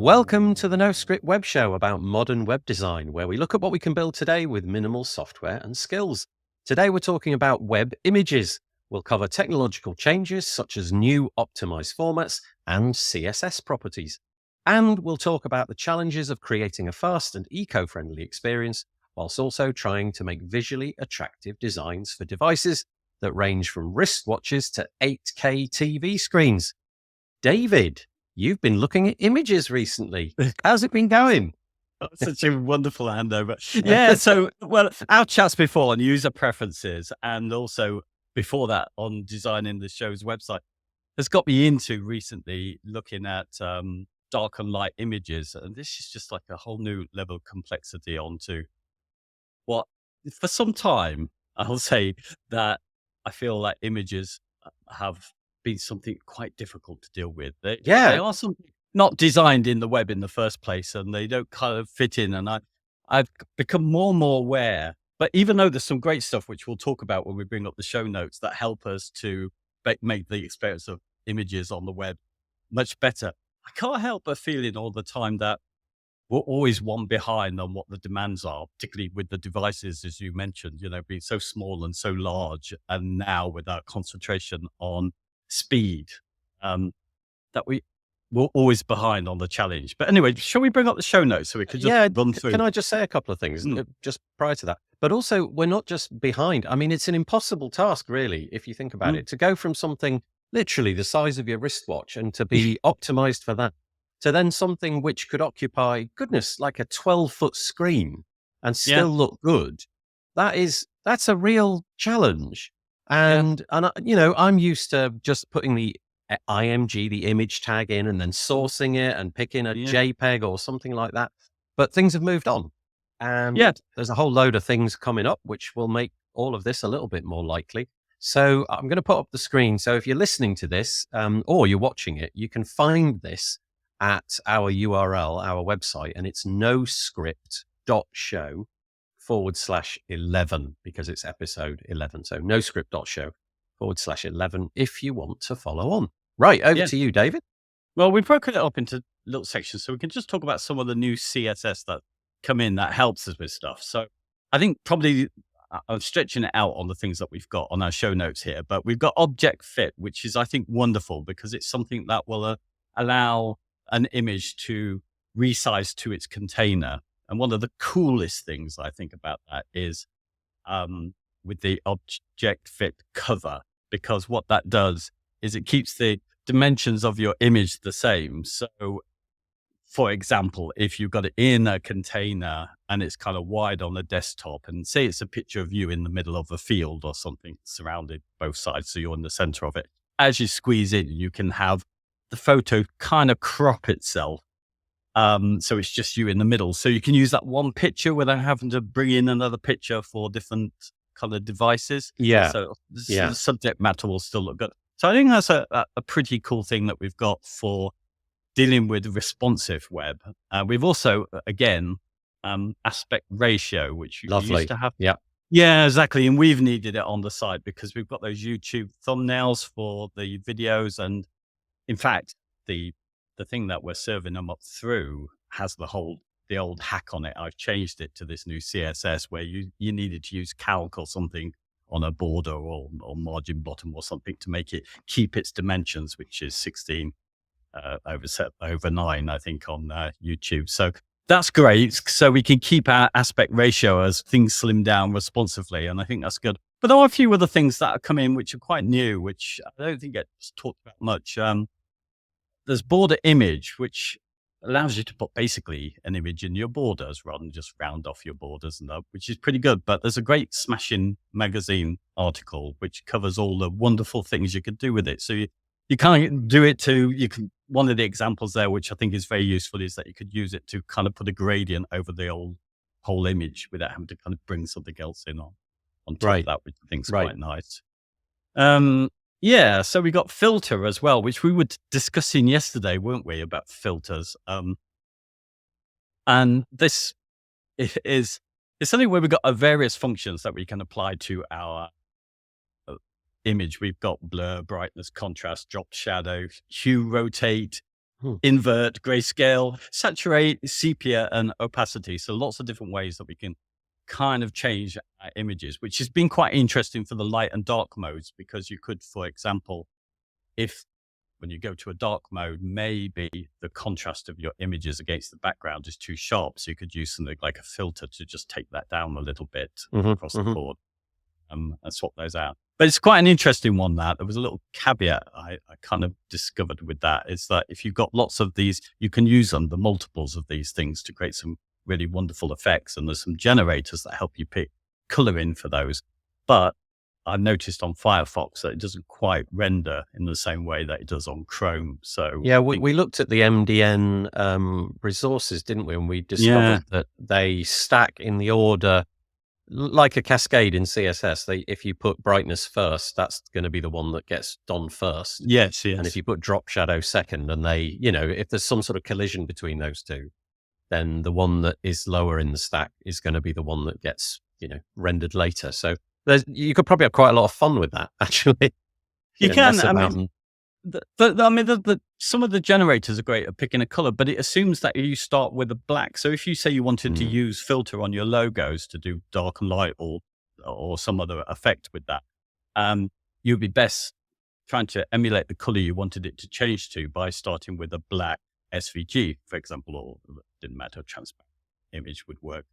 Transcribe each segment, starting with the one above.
Welcome to the No Script Web Show about modern web design, where we look at what we can build today with minimal software and skills. Today, we're talking about web images. We'll cover technological changes such as new optimized formats and CSS properties. And we'll talk about the challenges of creating a fast and eco-friendly experience, whilst also trying to make visually attractive designs for devices that range from wristwatches to 8K TV screens. David, you've been looking at images recently. How's it been going? Such a wonderful handover. Yeah, well, our chats before on user preferences and also before that on designing the show's website has got me into recently looking at dark and light images. And this is just like a whole new level of complexity onto what, for some time, I'll say that I feel like images have been something quite difficult to deal with. They are something not designed in the web in the first place, and they don't kind of fit in. And I've become more and more aware, but even though there's some great stuff, which we'll talk about when we bring up the show notes, that help us to make the experience of images on the web much better, I can't help but feeling all the time that we're always one behind on what the demands are, particularly with the devices, as you mentioned, being so small and so large, and now with that concentration on speed, that we're always behind on the challenge. But anyway, shall we bring up the show notes so we could just run through? Can I just say a couple of things just prior to that? But also, we're not just behind. I mean, it's an impossible task, really, if you think about it, to go from something literally the size of your wristwatch and to be optimized for that, to then something which could occupy, goodness, like a 12-foot screen and still look good. That's a real challenge. And I'm used to just putting the IMG, the image tag in, and then sourcing it and picking a JPEG or something like that. But things have moved on. And there's a whole load of things coming up, which will make all of this a little bit more likely. So I'm going to put up the screen. So if you're listening to this or you're watching it, you can find this at our URL, our website, and it's noscript.show/11 because it's episode 11. So noscript.show/11 if you want to follow on. Right, over to you, David. Well, we've broken it up into little sections, so we can just talk about some of the new CSS that come in that helps us with stuff. So I think probably I'm stretching it out on the things that we've got on our show notes here, but we've got object fit, which is, I think, wonderful because it's something that will allow an image to resize to its container. And one of the coolest things I think about that is with the object fit cover, because what that does is it keeps the dimensions of your image the same. So, for example, if you've got it in a container and it's kind of wide on the desktop, and say it's a picture of you in the middle of a field or something, surrounded both sides, so you're in the center of it. As you squeeze in, you can have the photo kind of crop itself. So it's just you in the middle. So you can use that one picture without having to bring in another picture for different kind of devices. So the subject matter will still look good. So I think that's a pretty cool thing that we've got for dealing with responsive web. We've also, again, aspect ratio, which you used to have. Yeah, exactly. And we've needed it on the site because we've got those YouTube thumbnails for the videos. And in fact, the thing that we're serving them up through has the old hack on it. I've changed it to this new CSS where you needed to use calc or something on a border or margin bottom or something to make it keep its dimensions, which is 16 over 9, I think, on YouTube. So that's great. So we can keep our aspect ratio as things slim down responsively. And I think that's good. But there are a few other things that have come in which are quite new, which I don't think gets talked about much. There's border image, which allows you to put basically an image in your borders rather than just round off your borders, and which is pretty good. But there's a great Smashing magazine article which covers all the wonderful things you could do with it. So you can't do it one of the examples there, which I think is very useful, is that you could use it to kind of put a gradient over the whole image without having to kind of bring something else in on top of that, which I think is quite nice. So we got filter as well, which we were discussing yesterday, weren't we, about filters? And this is something where we've got various functions that we can apply to our image. We've got blur, brightness, contrast, drop shadow, hue, rotate, invert, grayscale, saturate, sepia, and opacity. So lots of different ways that we can kind of change our images, which has been quite interesting for the light and dark modes, because you could, for example, if when you go to a dark mode, maybe the contrast of your images against the background is too sharp. So you could use something like a filter to just take that down a little bit across the board and swap those out. But it's quite an interesting one. That there was a little caveat I kind of discovered with that is that if you've got lots of these, you can use them, the multiples of these things, to create some really wonderful effects. And there's some generators that help you pick color in for those. But I've noticed on Firefox that it doesn't quite render in the same way that it does on Chrome. So yeah, we looked at the MDN resources, didn't we? And we discovered that they stack in the order like a cascade in CSS. If you put brightness first, that's going to be the one that gets done first. Yes. And if you put drop shadow second, and they, if there's some sort of collision between those two, then the one that is lower in the stack is going to be the one that gets, rendered later. So you could probably have quite a lot of fun with that, actually. You can. Some of the generators are great at picking a color, but it assumes that you start with a black. So if you say you wanted to use filter on your logos to do dark and light or some other effect with that, you'd be best trying to emulate the color you wanted it to change to by starting with a black SVG, for example, or it didn't matter, a transparent image would work.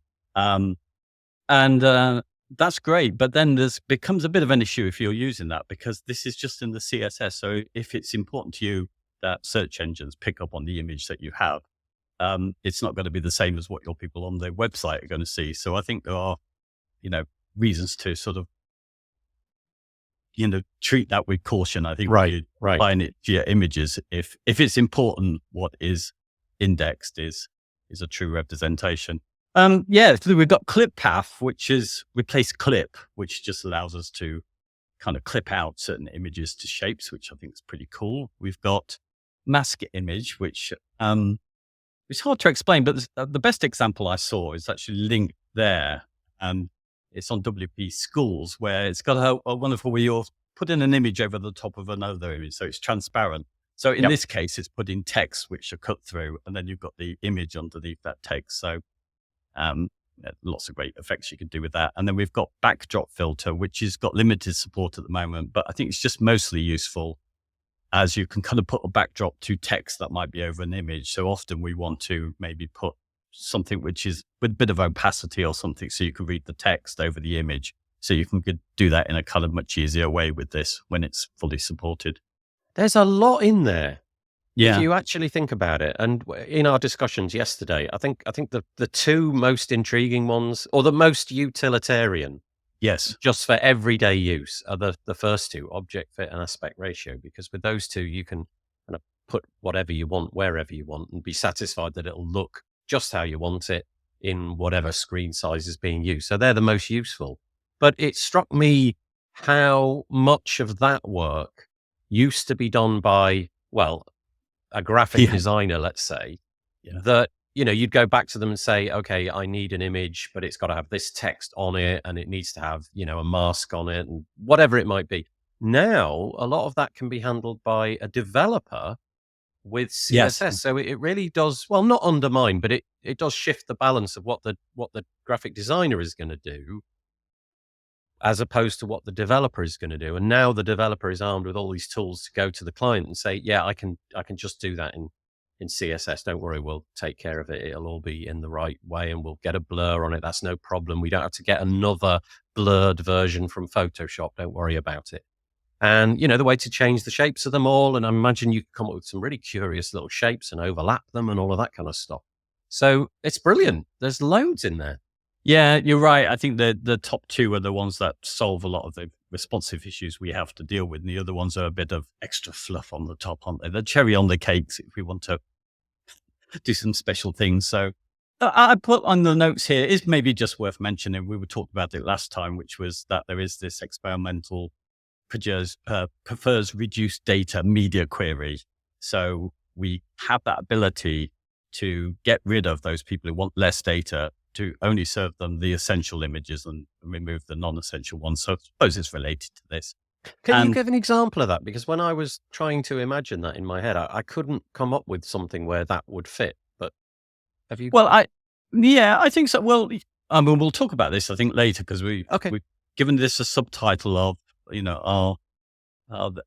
That's great. But then becomes a bit of an issue if you're using that, because this is just in the CSS. So if it's important to you that search engines pick up on the image that you have, it's not going to be the same as what your people on their website are going to see. So I think there are, reasons to sort of, treat that with caution. I think right. Applying it to your images, if it's important, what is indexed is a true representation. So we've got clip path, which is replace clip, which just allows us to kind of clip out certain images to shapes, which I think is pretty cool. We've got mask image, which it's hard to explain, but the best example I saw is actually linked there. It's on WP Schools, where it's got a wonderful where you're putting an image over the top of another image, so it's transparent. So in this case, it's putting text which are cut through, and then you've got the image underneath that text. So lots of great effects you can do with that. And then we've got backdrop filter, which has got limited support at the moment, but I think it's just mostly useful as you can kind of put a backdrop to text that might be over an image. So often we want to maybe put something which is with a bit of opacity or something, so you can read the text over the image. So you can do that in a kind of much easier way with this when it's fully supported. There's a lot in there. Yeah. If you actually think about it, and in our discussions yesterday, I think the two most intriguing ones, or the most utilitarian, just for everyday use, are the first two, object fit and aspect ratio, because with those two, you can kind of put whatever you want, wherever you want, and be satisfied that it'll look just how you want it in whatever screen size is being used. So they're the most useful. But it struck me how much of that work used to be done by, a graphic designer, let's say, that, you'd go back to them and say, okay, I need an image, but it's got to have this text on it, and it needs to have, a mask on it, and whatever it might be. Now, a lot of that can be handled by a developer with CSS. Yes. So it really does, not undermine, but it does shift the balance of what the graphic designer is going to do, as opposed to what the developer is going to do. And now the developer is armed with all these tools to go to the client and say, I can just do that in CSS. Don't worry, we'll take care of it. It'll all be in the right way, and we'll get a blur on it. That's no problem. We don't have to get another blurred version from Photoshop. Don't worry about it. And, the way to change the shapes of them all. And I imagine you can come up with some really curious little shapes and overlap them and all of that kind of stuff. So it's brilliant. There's loads in there. Yeah, you're right. I think the top two are the ones that solve a lot of the responsive issues we have to deal with. And the other ones are a bit of extra fluff on the top, aren't they? The cherry on the cakes if we want to do some special things. So I put on the notes here, is maybe just worth mentioning. We were talking about it last time, which was that there is this experimental prefers reduced data media query. So we have that ability to get rid of those people who want less data, to only serve them the essential images and remove the non-essential ones. So I suppose it's related to this. Can you And give an example of that? Because when I was trying to imagine that in my head, I couldn't come up with something where that would fit. But have you? well, I think so. Well, I mean, we'll talk about this, I think, later because Okay. we've given this a subtitle of, the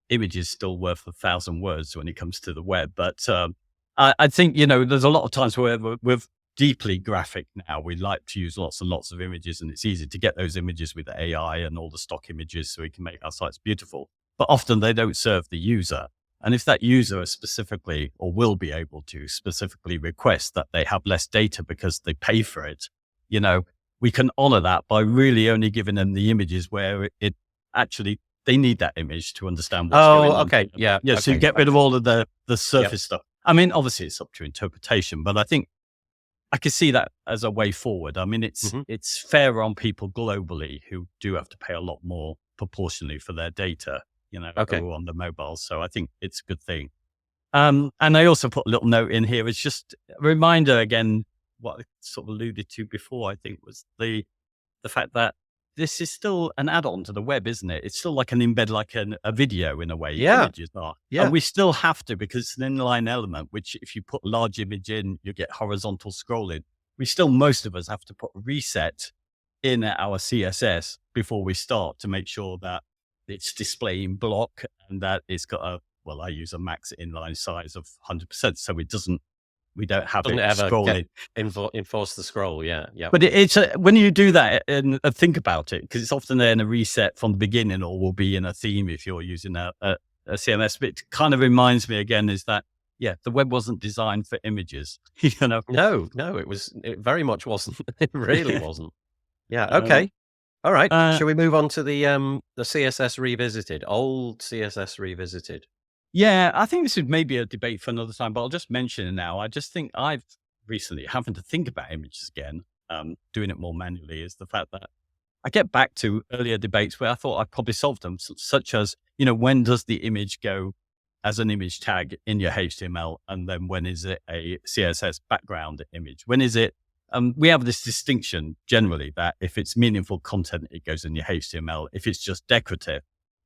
image is still worth 1,000 words when it comes to the web. But I think, there's a lot of times where we're deeply graphic now. We like to use lots and lots of images, and it's easy to get those images with AI and all the stock images so we can make our sites beautiful. But often they don't serve the user. And if that user is specifically, or will be able to specifically request that they have less data because they pay for it, we can honor that by really only giving them the images where it actually, they need that image to understand what's going Oh, on. okay. Yeah. Yeah. So you Okay. get rid of all of the Yep. surface stuff. I mean, obviously it's up to interpretation, but I think I could see that as a way forward. I mean, hmm it's fair on people globally who do have to pay a lot more proportionally for their data, Okay. who are on the mobile. So I think it's a good thing. And I also put a little note in here. It's just a reminder again, what I sort of alluded to before, I think, was the fact that this is still an add-on to the web, isn't it? It's still like an embed, like a video in a way. Yeah. Images are, Yeah. and we still have to, because it's an inline element. Which, if you put a large image in, you get horizontal scrolling. We still, most of us, have to put reset in our CSS before we start to make sure that it's displaying block and that it's got I use a max inline size of 100%, so we don't have Doesn't it ever scrolling. enforce the scroll. Yeah. Yeah. But it's when you do that and think about it, because it's often there in a reset from the beginning, or will be in a theme if you're using a CMS. But it kind of reminds me again is that, the web wasn't designed for images, No, it very much wasn't. It really wasn't. Yeah. Uh, Okay. All right. uh, Shall we move on to the CSS revisited, old CSS revisited? yeah, I think this is maybe a debate for another time, but I'll just mention it now. I just think I've recently having to think about images again, doing it more manually, is the fact that I get back to earlier debates where I thought I probably solved them, such as, when does the image go as an image tag in your HTML? And then when is it a CSS background image? When is it? We have this distinction generally that if it's meaningful content, it goes in your HTML. If it's just decorative,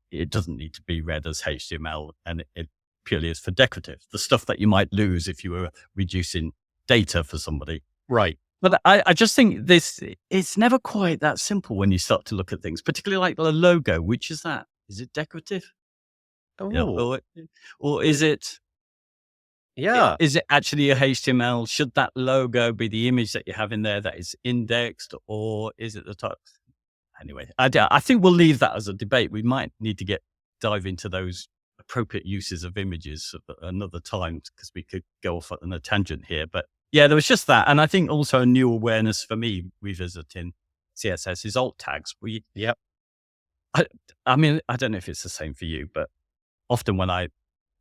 it doesn't need to be read as HTML, and it purely is for decorative. The stuff that you might lose if you were reducing data for somebody. Right. But I just think it's never quite that simple when you start to look at things, particularly like the logo. Which is that? Is it decorative? Oh. Or is it Yeah. actually a HTML? Should that logo be the image that you have in there that is indexed, or is it the type? Anyway, I think we'll leave that as a debate. We might need to dive into those appropriate uses of images another time, because we could go off on a tangent here. But yeah, there was just that. And I think also a new awareness for me revisiting CSS is alt tags. Yep. I mean, I don't know if it's the same for you, but often when I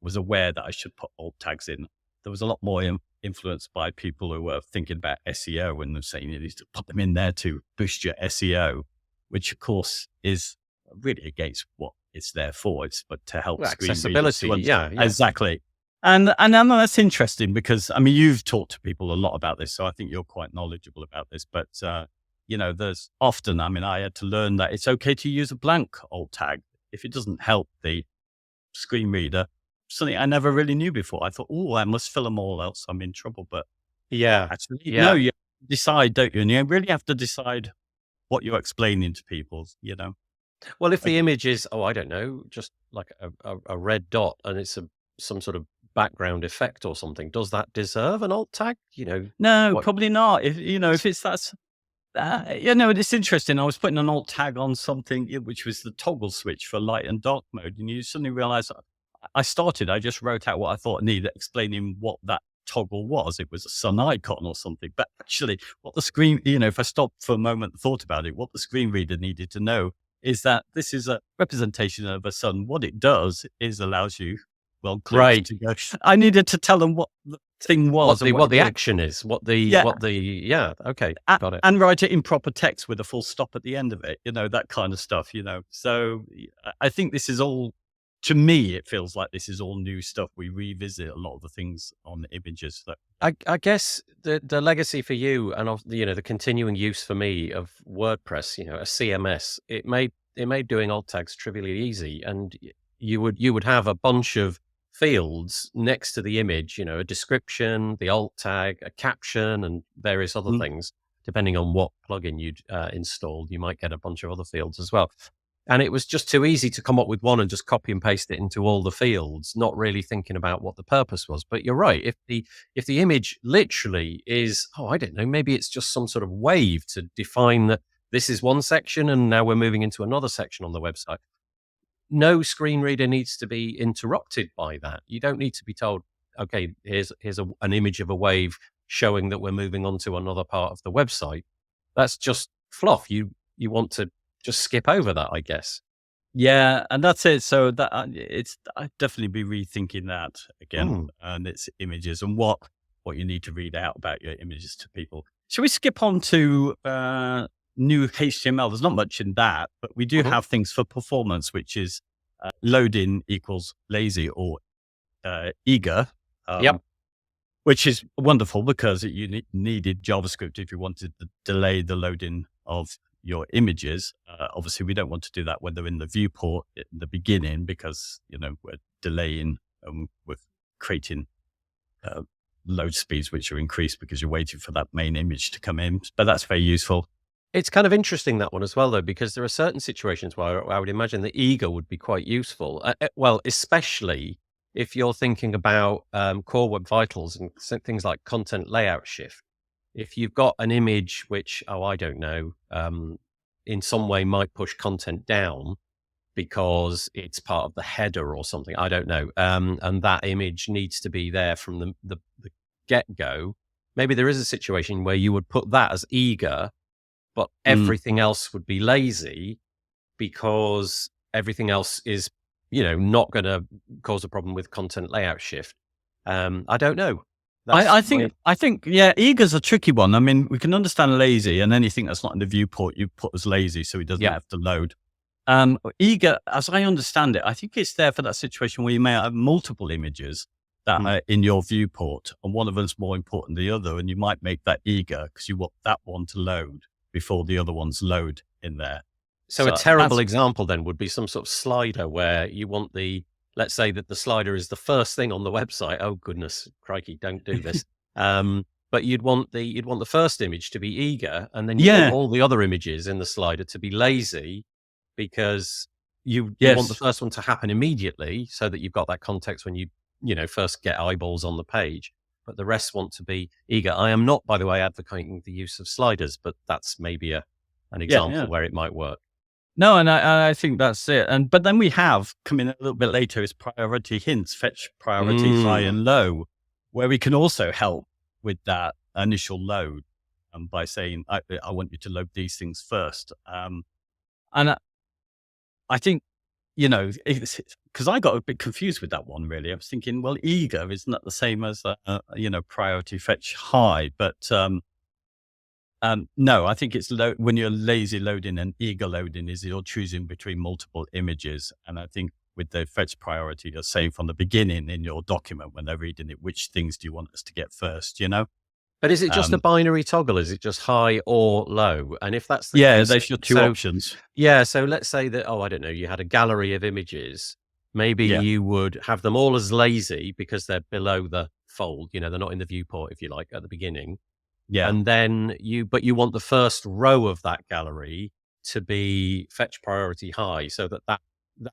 was aware that I should put alt tags in, there was a lot more influenced by people who were thinking about SEO and they're saying you need to put them in there to boost your SEO, which of course is really against what it's there for. It's but to help Well, screen readers accessibility. Yeah. exactly. And I know that's interesting because, I mean, you've talked to people a lot about this, so I think you're quite knowledgeable about this. But there's often, I mean, I had to learn that it's okay to use a blank alt tag if it doesn't help the screen reader. Something I never really knew before. I thought, I must fill them all, else I'm in trouble. But Yeah. actually, Yeah. no, you decide, don't you? And you really have to decide what you're explaining to people, Well, if the Okay. image is, I don't know, just like a red dot and it's some sort of background effect or something, does that deserve an alt tag? No, What? probably not. If it's that's, it's interesting. I was putting an alt tag on something which was the toggle switch for light and dark mode, and you suddenly realize I just wrote out what I thought I needed, explaining what that toggle was. It was a sun icon or something, but actually what the screen, if I stopped for a moment and thought about it, what the screen reader needed to know is that this is a representation of a sun. What it does is allows you, clearly Right. to go. I needed to tell them what the thing was and What the it did. action is, Yeah. okay, got it. And write it in proper text with a full stop at the end of it, that kind of stuff, So I think this is all, to me, it feels like this is all new stuff. We revisit a lot of the things on the images that. I guess the legacy for you and the continuing use for me of WordPress, a CMS, it made made doing alt tags trivially easy, and you would have a bunch of fields next to the image, a description, the alt tag, a caption, and various other Mm. things. Depending on what plugin you'd installed, you might get a bunch of other fields as well. And it was just too easy to come up with one and just copy and paste it into all the fields, not really thinking about what the purpose was. But you're right. If the image literally is, I don't know, maybe it's just some sort of wave to define that this is one section and now we're moving into another section on the website. No screen reader needs to be interrupted by that. You don't need to be told, okay, here's an image of a wave showing that we're moving on to another part of the website. That's just fluff. You want to just skip over that, I guess. Yeah, and that's it. So that I'd definitely be rethinking that again, and its images and what you need to read out about your images to people. Shall we skip on to new HTML? There's not much in that, but we do have things for performance, which is loading equals lazy or eager. Yep. Which is wonderful because you needed JavaScript if you wanted to delay the loading of your images. Obviously, we don't want to do that when they're in the viewport in the beginning because, we're delaying with creating load speeds, which are increased because you're waiting for that main image to come in. But that's very useful. It's kind of interesting, that one as well, though, because there are certain situations where I would imagine the eager would be quite useful. Well, especially if you're thinking about core web vitals and things like content layout shift. If you've got an image which, I don't know, in some way might push content down because it's part of the header or something, I don't know, and that image needs to be there from the get-go, maybe there is a situation where you would put that as eager, but everything else would be lazy because everything else is not going to cause a problem with content layout shift. I don't know. I think, yeah, eager's a tricky one. I mean, we can understand lazy, and anything that's not in the viewport, you put as lazy so it doesn't have to load. Eager, as I understand it, I think it's there for that situation where you may have multiple images that are in your viewport, and one of them's more important than the other, and you might make that eager because you want that one to load before the other ones load in there. So a terrible example then would be some sort of slider where you want let's say that the slider is the first thing on the website. Oh goodness, crikey, don't do this. But you'd want the first image to be eager, and then you want all the other images in the slider to be lazy because you want the first one to happen immediately so that you've got that context when you first get eyeballs on the page. But the rest want to be eager. I am not, by the way, advocating the use of sliders, but that's maybe an example where it might work. No, and I think that's it. But then we have, coming a little bit later, is priority hints, fetch priority high and low, where we can also help with that initial load by saying, I want you to load these things first. And I think, because I got a bit confused with that one, really. I was thinking, well, eager isn't that the same as, priority fetch high? But no, I think it's when you're lazy loading and eager loading is you're choosing between multiple images. And I think with the fetch priority, you're saying from the beginning in your document when they're reading it, which things do you want us to get first, But is it just a binary toggle? Is it just high or low? And if that's the case, there's your two options. Yeah, so let's say that, I don't know, you had a gallery of images. Maybe you would have them all as lazy because they're below the fold. They're not in the viewport, if you like, at the beginning. Yeah. And then you want the first row of that gallery to be fetch priority high so that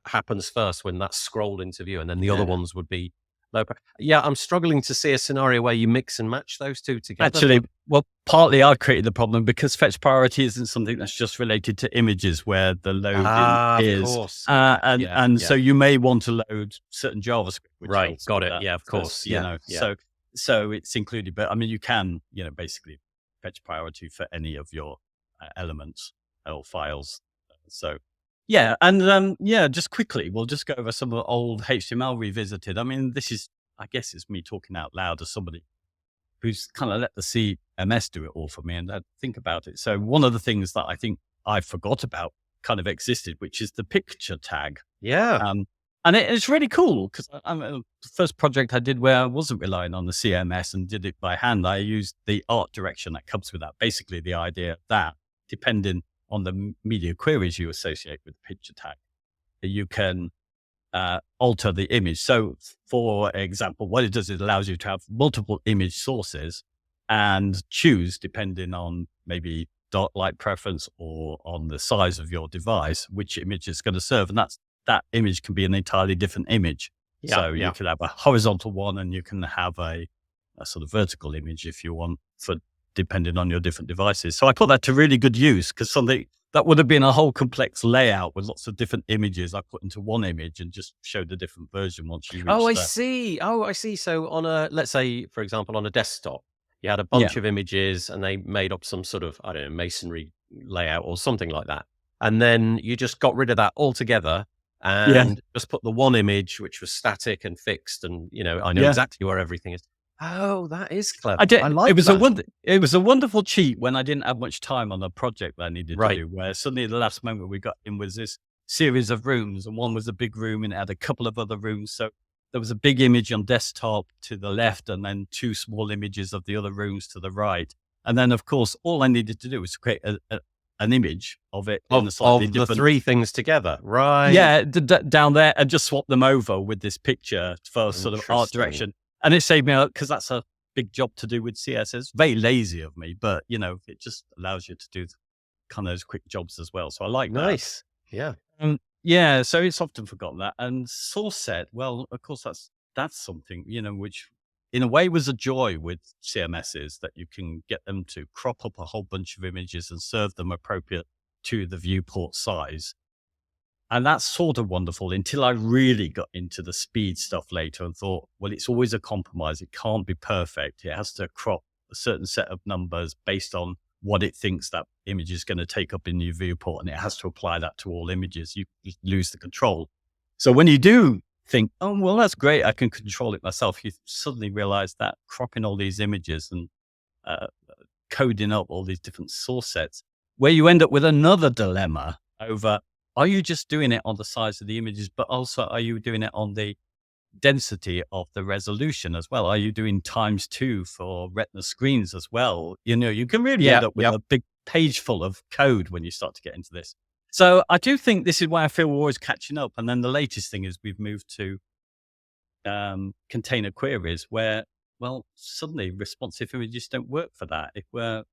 happens first when that's scrolled into view. And then the other ones would be low. Yeah, I'm struggling to see a scenario where you mix and match those two together. Actually, well, partly I created the problem because fetch priority isn't something that's just related to images where the loading is. Of course. So you may want to load certain JavaScript. Right, got it. Yeah, of course. So it's included, but I mean, you can, basically fetch priority for any of your elements or files. So yeah. And just quickly, we'll just go over some of the old HTML revisited. I mean, I guess it's me talking out loud as somebody who's kind of let the CMS do it all for me and I think about it. So one of the things that I think I forgot about kind of existed, which is the picture tag. Yeah. And it's really cool because the first project I did where I wasn't relying on the CMS and did it by hand, I used the art direction that comes with that. Basically the idea that depending on the media queries you associate with the picture tag, you can alter the image. So for example, what it does, it allows you to have multiple image sources and choose, depending on maybe dark light preference or on the size of your device, which image it's going to serve. And that image can be an entirely different image. So you can have a horizontal one, and you can have a sort of vertical image if you want, for depending on your different devices. So I put that to really good use, because something that would have been a whole complex layout with lots of different images I put into one image and just showed a different version once you reached see. I see. So on let's say, for example, on a desktop, you had a Yeah. bunch of images and they made up some sort of, I don't know, masonry layout or something like that. And then you just got rid of that altogether and just put the one image, which was static and fixed. And, I know exactly where everything is. Oh, that is clever. I did. I like It was a wonderful cheat when I didn't have much time on a project that I needed to do, where suddenly at the last moment we got in was this series of rooms, and one was a big room and it had a couple of other rooms. So there was a big image on desktop to the left, and then two small images of the other rooms to the right. And then, of course, all I needed to do was create an image of it in a slightly different, the three things together, right? Yeah, down there, and just swap them over with this picture for sort of art direction. And it saved me out, because that's a big job to do with CSS. Very lazy of me, but it just allows you to do kind of those quick jobs as well. So I like that. Nice. Yeah. Yeah. So it's often forgotten that. And source set, well, of course, that's something, which in a way was a joy with CMSs, that you can get them to crop up a whole bunch of images and serve them appropriate to the viewport size. And that's sort of wonderful, until I really got into the speed stuff later and thought, well, it's always a compromise. It can't be perfect. It has to crop a certain set of numbers based on what it thinks that image is going to take up in your viewport. And it has to apply that to all images. You lose the control. So when you do think, oh, well, that's great, I can control it myself, you suddenly realize that cropping all these images and coding up all these different source sets, where you end up with another dilemma over, are you just doing it on the size of the images, but also are you doing it on the density of the resolution as well? Are you doing ×2 for retina screens as well? You can really end up with a big page full of code when you start to get into this. So I do think this is why I feel we're always catching up. And then the latest thing is we've moved to container queries, where, well, suddenly responsive images don't work for that. If we're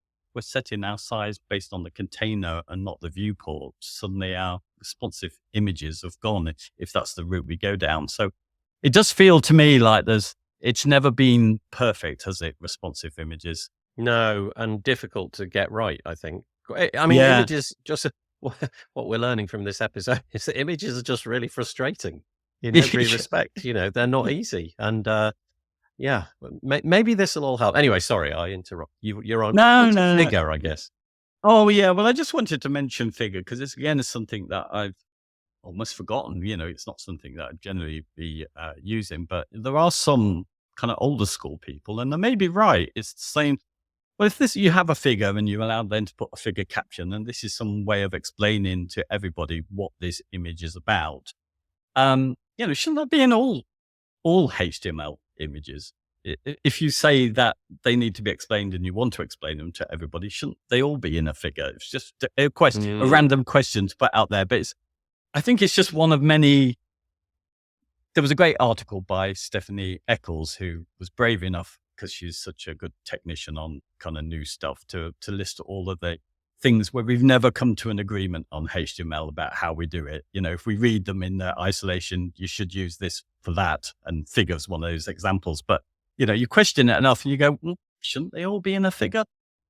setting our size based on the container and not the viewport, suddenly our responsive images have gone, if that's the route we go down. So it does feel to me like it's never been perfect, has it? Responsive images. No, and difficult to get right, I think. I mean, images, just what we're learning from this episode is that images are just really frustrating in every respect. They're not easy. And maybe this will all help. Anyway, sorry, I interrupt. You're on figure, I guess. Oh, yeah. Well, I just wanted to mention figure, because this, again, is something that I've almost forgotten. It's not something that I'd generally be using, but there are some kind of older school people, and they may be right. It's the same. Well, if you have a figure and you allow them to put a figure caption, and this is some way of explaining to everybody what this image is about, shouldn't that be in all HTML images? If you say that they need to be explained and you want to explain them to everybody, shouldn't they all be in a figure? It's just a question, a random question to put out there. But I think it's just one of many. There was a great article by Stephanie Eccles, who was brave enough, because she's such a good technician on kind of new stuff, to list all of the things where we've never come to an agreement on HTML about how we do it. If we read them in isolation, you should use this for that. And figure's one of those examples. But, you question it enough and you go, well, shouldn't they all be in a figure?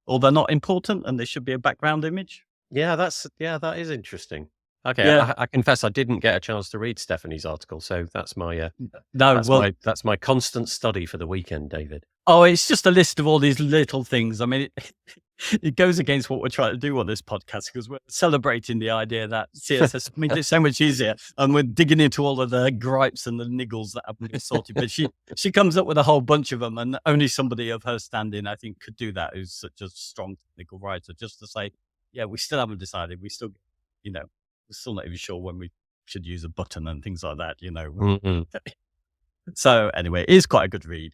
Or they're not important and they should be a background image? Yeah, that is interesting. Okay, yeah. I confess I didn't get a chance to read Stephanie's article, so that's my that's my constant study for the weekend, David. Oh, it's just a list of all these little things. I mean, it goes against what we're trying to do on this podcast, because we're celebrating the idea that CSS made it so much easier, and we're digging into all of the gripes and the niggles that haven't been sorted. But she comes up with a whole bunch of them, and only somebody of her standing, I think, could do that, who's such a strong technical writer, just to say, yeah, we still haven't decided. We still, we're still not even sure when we should use a button and things like that, Mm-hmm. So anyway, it is quite a good read.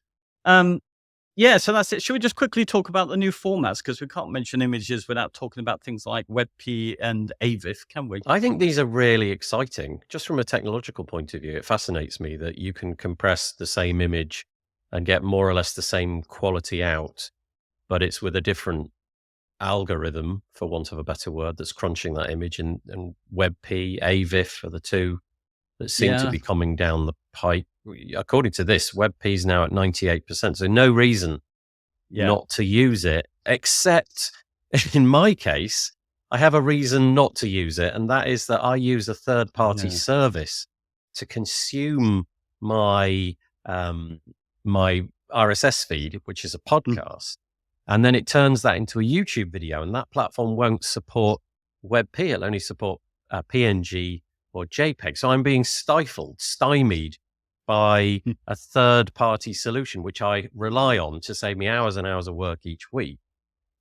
Yeah, so that's it. Should we just quickly talk about the new formats? Because we can't mention images without talking about things like WebP and AVIF, can we? I think these are really exciting. Just from a technological point of view, it fascinates me that you can compress the same image and get more or less the same quality out, but it's with a different algorithm, for want of a better word, that's crunching that image. And WebP, AVIF are the two that seem to Yeah, be coming down the pipe. According to this, WebP is now at 98%. So no reason yeah, not to use it, except in my case, I have a reason not to use it. And that is that I use a third party yeah. service to consume my, um, my RSS feed, which is a Mm. podcast. And then it turns that into a YouTube video, and that platform won't support WebP. It'll only support PNG or JPEG. So I'm being stymied by Mm. a third party solution, which I rely on to save me hours and hours of work each week.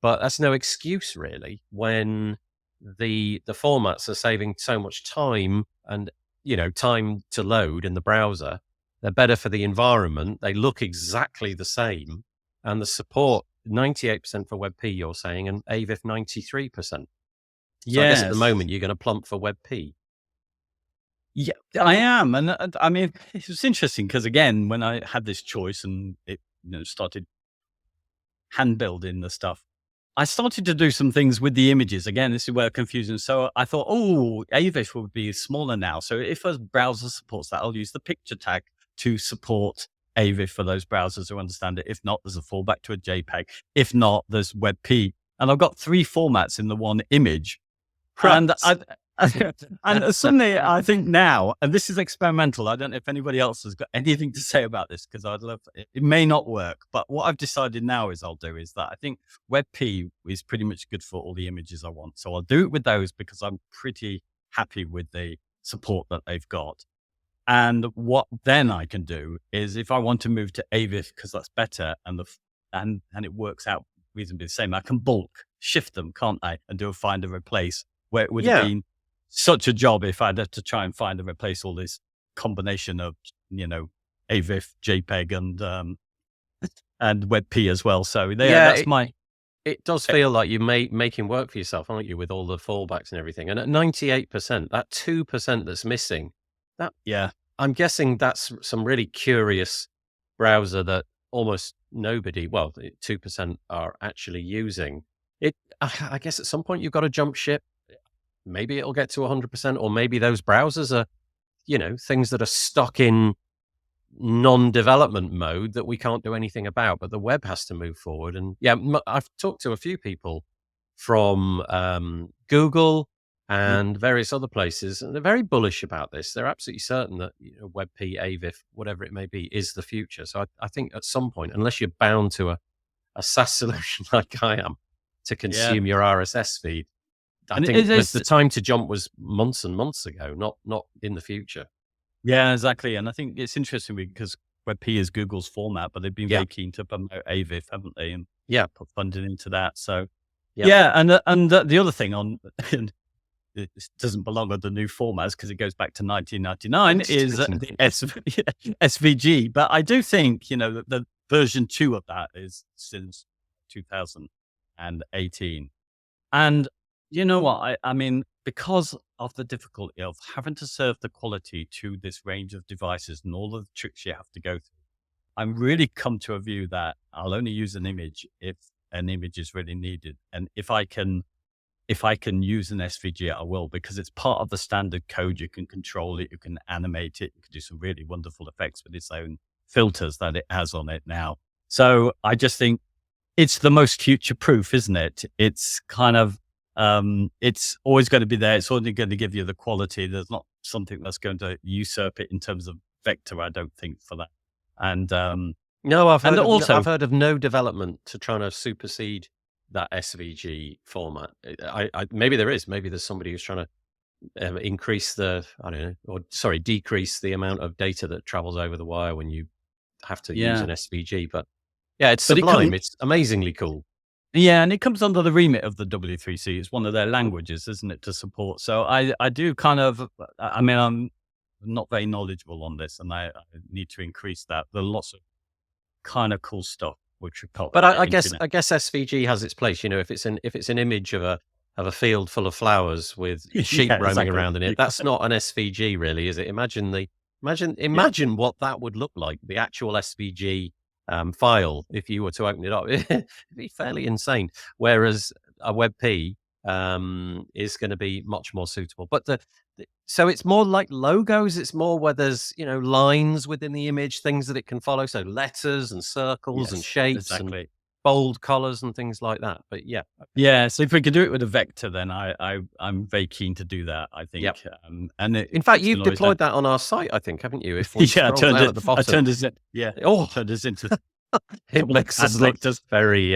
But that's no excuse really when the formats are saving so much time and, time to load in the browser. They're better for the environment. They look exactly the same. And the support 98% for WebP, you're saying, and AVIF 93%. So I guess at the Yes. moment you're going to plump for WebP. Yeah, I am. And I mean, it was interesting because, again, when I had this choice and it started hand building the stuff, I started to do some things with the images. Again, this is where confusion. So I thought, oh, AVIF would be smaller now. So if a browser supports that, I'll use the picture tag to support AVIF for those browsers who understand it. If not, there's a fallback to a JPEG. If not, there's WebP. And I've got 3 formats in the one image. And and suddenly I think now, and this is experimental. I don't know if anybody else has got anything to say about this, because I'd love it may not work. But what I've decided now is that I think WebP is pretty much good for all the images I want. So I'll do it with those because I'm pretty happy with the support that they've got. And what then I can do is, if I want to move to AVIF because that's better and and it works out reasonably the same, I can bulk shift them, can't I, and do a find and replace, where it would have Yeah. been such a job if I'd had to try and find and replace all this combination of, AVIF, JPEG, and WebP as well. So Yeah. that's my It does feel like you're making work for yourself, aren't you, with all the fallbacks and everything? And at 98%, that 2% that's missing, that yeah, I'm guessing that's some really curious browser that almost nobody, well, 2% are actually using. I guess at some point you've got to jump ship. Maybe it'll get to 100%, or maybe those browsers are, things that are stuck in non-development mode that we can't do anything about, but the web has to move forward. And yeah, I've talked to a few people from Google mm, and various other places, and they're very bullish about this. They're absolutely certain that WebP, AVIF, whatever it may be, is the future. So I think at some point, unless you're bound to a SaaS solution like I am to yeah. consume your RSS feed, I And think it the is. time to jump was months and months ago, not in the future. Yeah, exactly. And I think it's interesting because WebP is Google's format, but they've been Yeah, very keen to promote AVIF, haven't they? And yeah, put funding into that. So yeah. yeah, and the other thing on and it doesn't belong on the new formats because it goes back to 1999 is the SVG. But I do think that the version 2 of that is since 2018. And you know what? I mean, because of the difficulty of having to serve the quality to this range of devices and all the tricks you have to go through, I'm really come to a view that I'll only use an image if an image is really needed. And if I can use an SVG, I will, because it's part of the standard code. You can control it, you can animate it, you can do some really wonderful effects with its own filters that it has on it now. So I just think it's the most future proof, isn't it? It's kind of, it's always going to be there. It's only going to give you the quality. There's not something that's going to usurp it in terms of vector, I don't think, for that. And, No, and also, I've heard of no development to trying to supersede that SVG format. Maybe there is. Maybe there's somebody who's trying to increase decrease the amount of data that travels over the wire when you have to use yeah, an SVG. But yeah, it's but it sublime. comes, It's amazingly cool. yeah, and it comes under the remit of the W3C. It's one of their languages, isn't it, to support? So I do kind of, I mean, I'm not very knowledgeable on this and I need to increase that. There are lots of kind of cool stuff which we call But I guess internet. SVG has its place. If it's an image of a field full of flowers with sheep Yeah, roaming exactly. around in it, that's not an SVG, really, is it? Yeah. Imagine what that would look like, the actual SVG file, if you were to open it up. It'd be fairly insane. Whereas a WebP is going to be much more suitable. But so it's more like logos. It's more where there's lines within the image, things that it can follow. So letters and circles and Yes, shapes and exactly. bold colors and things like that. But yeah, Yeah, so if we could do it with a vector, then I'm very keen to do that, I yep. think. And In fact, it's you've always deployed that on our site, I think, haven't you? If we yeah, scroll down at the I bottom, turned this in, yeah, oh, turned this into it makes us look vectors. very,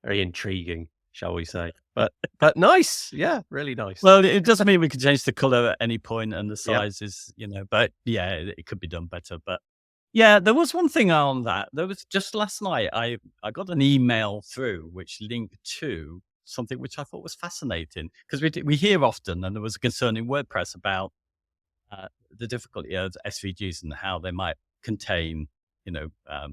very intriguing, shall we say? But nice, yeah, really nice. Well, it doesn't mean we can change the color at any point and the Yep. size is, but yeah, it could be done better. But yeah, there was one thing on that. There was just last night, I got an email through which linked to something which I thought was fascinating because we hear often, and there was a concern in WordPress about the difficulty of SVGs and how they might contain, uh,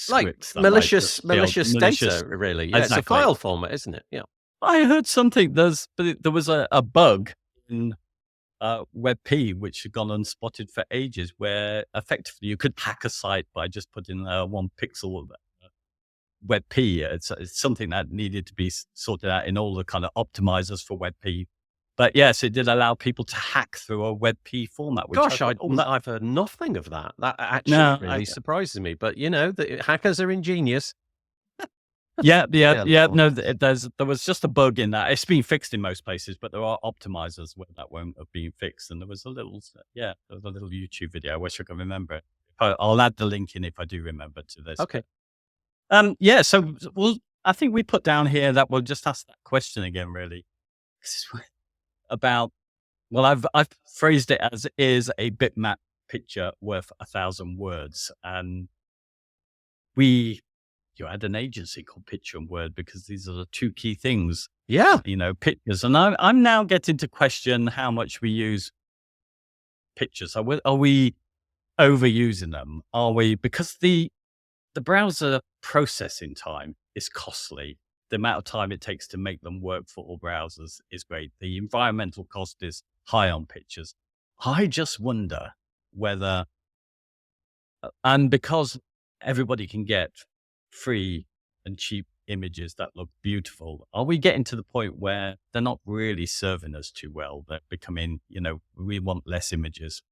Like scripts that might malicious just fail, data, really. Yeah, it's a Exactly. file format, isn't it? Yeah. I heard something. There was a bug in WebP which had gone unspotted for ages, where effectively you could hack a site by just putting 1 pixel of WebP. It's something that needed to be sorted out in all the kind of optimizers for WebP. But yes, it did allow people to hack through a WebP format. Which Gosh, I thought, I've heard nothing of that. That actually no, really surprises me. But the hackers are ingenious. Yeah. Yeah. No, there was just a bug in that. It's been fixed in most places, but there are optimizers where that won't have been fixed. And there was a little YouTube video. I wish I could remember it. I'll add the link in if I do remember to this. Okay. Yeah. So I think we put down here that we'll just ask that question again, really, about. Well, I've phrased it as is a bitmap picture worth 1,000 words, and you had an agency called Picture and Word because these are the two key things. Yeah. Pictures. And I'm now getting to question how much we use pictures. Are we overusing them? Are we, because the browser processing time is costly. The amount of time it takes to make them work for all browsers is great. The environmental cost is high on pictures. I just wonder whether, and because everybody can get free and cheap images that look beautiful, are we getting to the point where they're not really serving us too well? They're becoming, we want less images.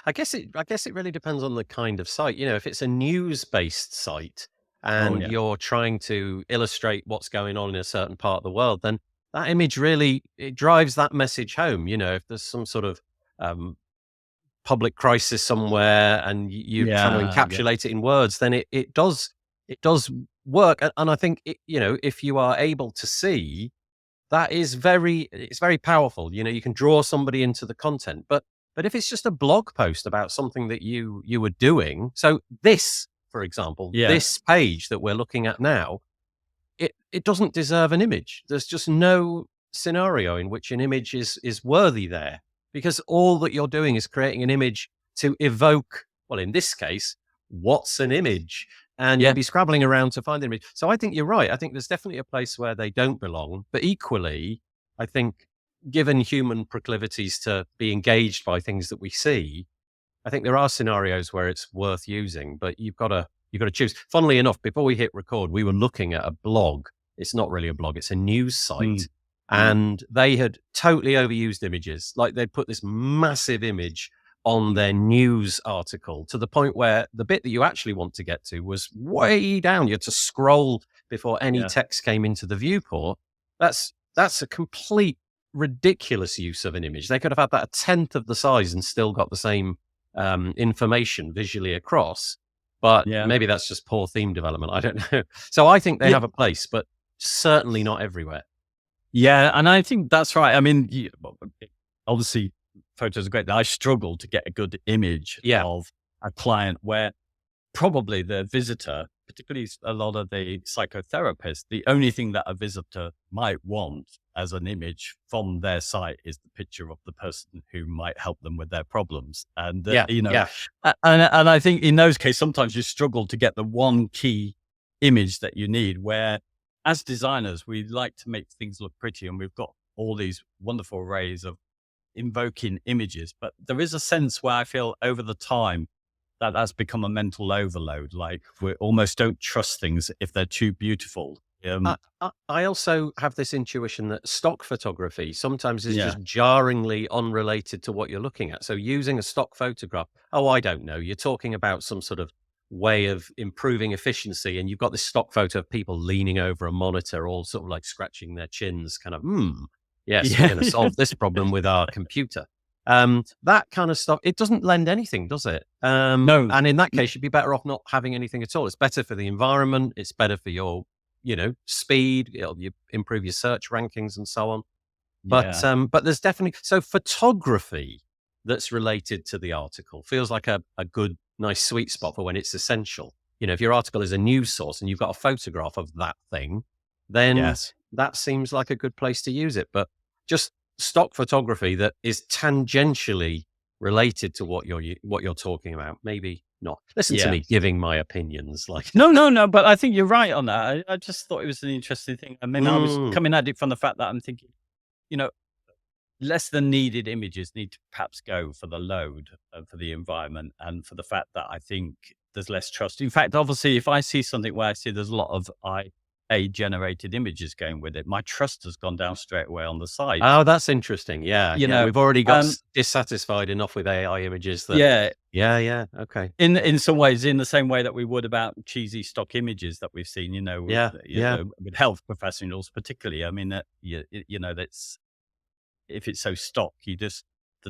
I guess it really depends on the kind of site. If it's a news-based site and you're trying to illustrate what's going on in a certain part of the world, then that image really, it drives that message home. If there's some sort of public crisis somewhere and you're trying to encapsulate it in words, then it does work. And I think if you are able to see, it's very powerful. You can draw somebody into the content. But if it's just a blog post about something that you were doing, so this, for example, this page that we're looking at now, it doesn't deserve an image. There's just no scenario in which an image is worthy there, because all that you're doing is creating an image to evoke, well, in this case, what's an image? And you'll be scrabbling around to find an image. So I think you're right. I think there's definitely a place where they don't belong. But equally, I think given human proclivities to be engaged by things that we see, I think there are scenarios where it's worth using, but you've got to choose. Funnily enough, before we hit record, we were looking at a blog. It's not really a blog. It's a news site. And they had totally overused images. Like they'd put this massive image on their news article to the point where the bit that you actually want to get to was way down. You had to scroll before any text came into the viewport. That's a complete ridiculous use of an image. They could have had that a tenth of the size and still got the same information visually across. But maybe that's just poor theme development. I don't know. So I think they have a place, but certainly not everywhere. Yeah, and I think that's right. I mean, obviously, photos are great. I struggle to get a good image of a client where probably the visitor, particularly a lot of the psychotherapists, the only thing that a visitor might want as an image from their site is the picture of the person who might help them with their problems. And, Yeah. Yeah. and I think in those cases, sometimes you struggle to get the one key image that you need, where as designers, we like to make things look pretty, and we've got all these wonderful arrays of invoking images. But there is a sense where I feel over the time that that's become a mental overload. Like we almost don't trust things if they're too beautiful. I also have this intuition that stock photography sometimes is Yeah. just jarringly unrelated to what you're looking at. So using a stock photograph, I don't know, you're talking about some sort of way of improving efficiency, and you've got this stock photo of people leaning over a monitor, all sort of like scratching their chins, kind of, yes, we're going to solve this problem with our computer. That kind of stuff, it doesn't lend anything, does it? No. And in that case, you'd be better off not having anything at all. It's better for the environment. It's better for your, speed. You improve your search rankings and so on. But there's definitely, so photography that's related to the article feels like a good, nice sweet spot for when it's essential. If your article is a news source and you've got a photograph of that thing, then that seems like a good place to use it. But just stock photography that is tangentially related to what you're talking about, maybe not. Listen to me giving my opinions. Like no, but I think you're right on that. I just thought it was an interesting thing. I mean, I was coming at it from the fact that I'm thinking, less than needed images need to perhaps go for the load for the environment, and for the fact that I think there's less trust. In fact, obviously, if I see something where I see there's a lot of IA generated images going with it, my trust has gone down straight away on the site. Oh, that's interesting. Yeah. We've already got dissatisfied enough with AI images that okay. In some ways, in the same way that we would about cheesy stock images that we've seen, with health professionals particularly. I mean, that's, if it's so stock, the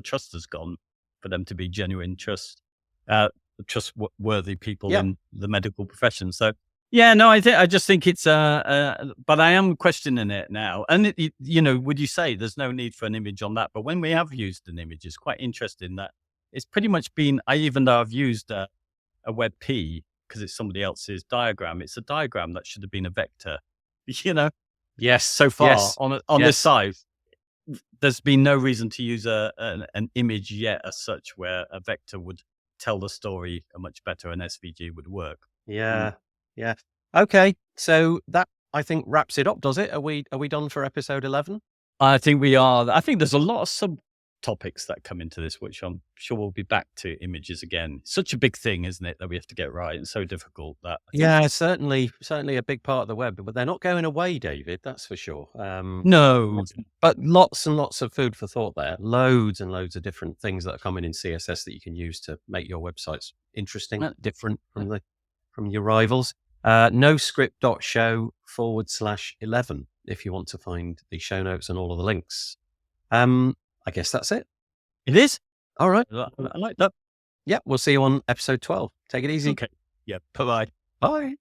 trust has gone for them to be genuine trustworthy people in the medical profession. So I just think it's but I am questioning it now. And would you say there's no need for an image on that? But when we have used an image, it's quite interesting that it's pretty much been, even though I've used a WebP because it's somebody else's diagram, it's a diagram that should have been a vector. Yes. So far on this side, there's been no reason to use an image yet as such, where a vector would tell the story much better, and SVG would work. Yeah. Okay. So that, I think, wraps it up, does it? Are we done for episode 11? I think we are. I think there's a lot of subtopics that come into this, which I'm sure we'll be back to images again. Such a big thing, isn't it, that we have to get right, and so difficult that. Certainly a big part of the web, but they're not going away, David. That's for sure. No, but lots and lots of food for thought there. Loads and loads of different things that are coming in CSS that you can use to make your websites interesting, different from your rivals. noscript.show/11 if you want to find the show notes and all of the links. I guess that's it. It is. All right. I like that. Yeah, we'll see you on episode 12. Take it easy. Okay. Yeah. Bye-bye. Bye.